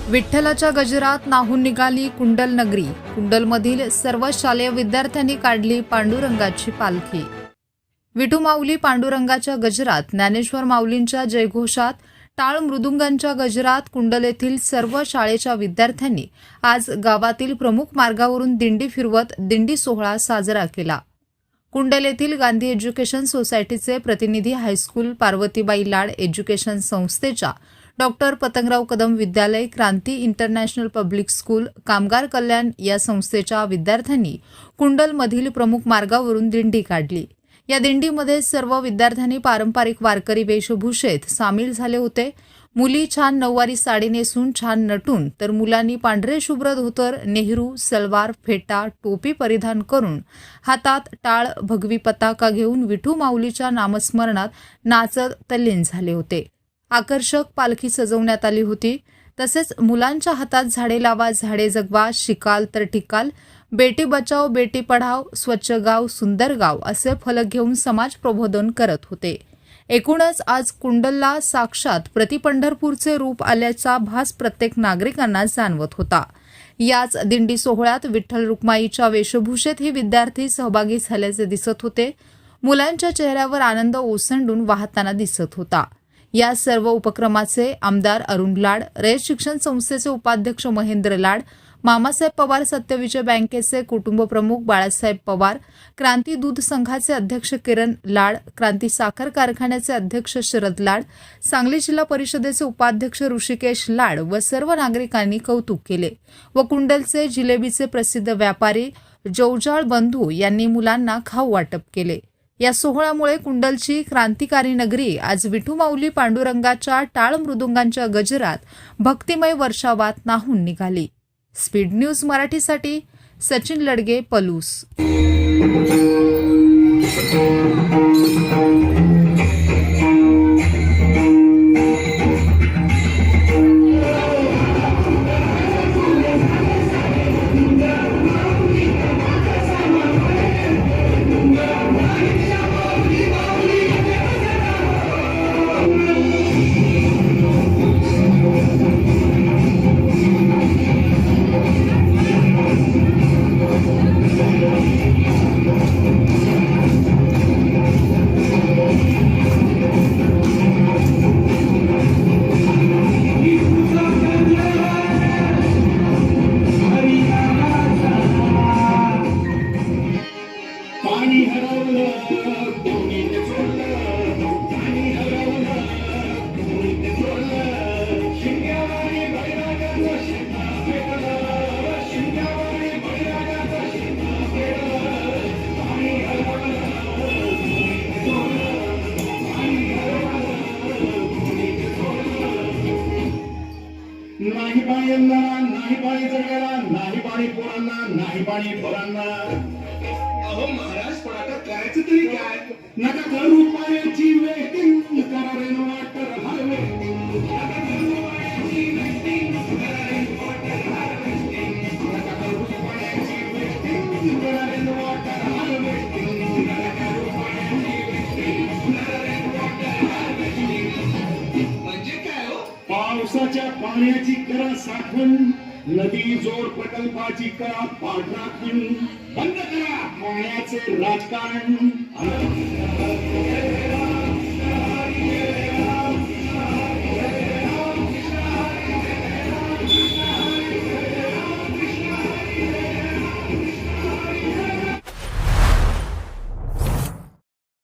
विठ्ठलाच्या गजरात नाहून निघाली कुंडल नगरी. कुंडलमधील सर्व शालेय विद्यार्थ्यांनी काढली पांडुरंगाची पालखी. विठू माऊली पांडुरंगाच्या गजरात, ज्ञानेश्वर माऊलींच्या जयघोषात, टाळ मृदुंगांच्या गजरात कुंडल येथील सर्व शाळेच्या विद्यार्थ्यांनी आज गावातील प्रमुख मार्गावरून दिंडी फिरवत दिंडी सोहळा साजरा केला. कुंडल येथील गांधी एज्युकेशन सोसायटीचे प्रतिनिधी, हायस्कूल, पार्वतीबाई लाड एज्युकेशन संस्थेच्या डॉक्टर पतंगराव कदम विद्यालय, क्रांती इंटरनॅशनल पब्लिक स्कूल, कामगार कल्याण या संस्थेच्या विद्यार्थ्यांनी कुंडलमधील प्रमुख मार्गावरून दिंडी काढली. या दिंडीमध्ये सर्व विद्यार्थ्यांनी पारंपरिक वारकरी वेशभूषेत सामील झाले होते. मुली छान नऊवारी साडी नेसून छान नटून, तर मुलांनी पांढरे शुभ्र धोतर, नेहरू, सलवार, फेटा, टोपी परिधान करून हातात टाळ, भगवी पताका घेऊन विठू माऊलीच्या नामस्मरणात नाचत तल्लीन झाले होते. आकर्षक पालखी सजवण्यात आली होती. तसेच मुलांच्या हातात झाडे लावा, झाडे जगवा, शिकाल तर टिकाल, बेटी बचाव, बेटी पढाव, स्वच्छ गाव, सुंदर गाव असे फलक घेऊन समाज प्रबोधन करत होते. एकूणच आज कुंडलला साक्षात प्रतिपंढरपूरचे रूप आल्याचा भास प्रत्येक नागरिकांना जाणवत होता. याच दिंडी सोहळ्यात विठ्ठल रुक्माईच्या वेशभूषेत हे विद्यार्थी सहभागी झाल्याचे दिसत होते. मुलांच्या चेहऱ्यावर आनंद ओसंडून वाहताना दिसत होता. या सर्व उपक्रमाचे आमदार अरुण लाड, रयत शिक्षण संस्थेचे उपाध्यक्ष महेंद्र लाड, मामासाहेब पवार सत्यविजय बँकेचे कुटुंब प्रमुख बाळासाहेब पवार, क्रांती दूध संघाचे अध्यक्ष किरण लाड, क्रांती साखर कारखान्याचे अध्यक्ष शरद लाड, सांगली जिल्हा परिषदेचे उपाध्यक्ष ऋषिकेश लाड व सर्व नागरिकांनी कौतुक केले व कुंडलचे जिलेबीचे प्रसिद्ध व्यापारी जवजाळ बंधू यांनी मुलांना खाऊ वाटप केले. या सोहळ्यामुळे कुंडलची क्रांतिकारी नगरी आज विठू माऊली पांडुरंगाच्या टाळ मृदुंगांच्या गजरात भक्तिमय वर्षावात नाहून निघाली. स्पीड न्यूज मराठीसाठी सचिन लडगे, पलूस. पाणी हरवलं कोणीने सोडलं, पाणी हरवलं कोणीने सोडलं, शिंग्यावारी बैरागाचं शेता पेटलं, शिंग्यावारी बैरागाचं शेता पेटलं, पाणी हरवलं कोणीने सोडलं, पाणी हरवलं कोणीने सोडलं. नाही पाणी यंदाला, नाही पाणी जगाला, नाही पाणी पोरांना, नाही पाणी पोरांना. अहो महाराज, पण आता करायचं तरी काय? नका करू पाण्याची वेटिंग, करा रेन वॉटर हार्वेस्टिंग, नका करू पाण्याची वेटिंग, करा रेन वॉटर हार्वेस्टिंग, नका करू पाण्याची वेटिंग, करा रेन वॉटर हार्वेस्टिंग, नका करू पाण्याची वेटिंग, करा रेन वॉटर हार्वेस्टिंग. म्हणजे काय हो? पावसाच्या पाण्याची करा साठवण, नदी जोड प्रकल्पाची करा पाठराखण, बंद करा पाण्याचे राजकारण.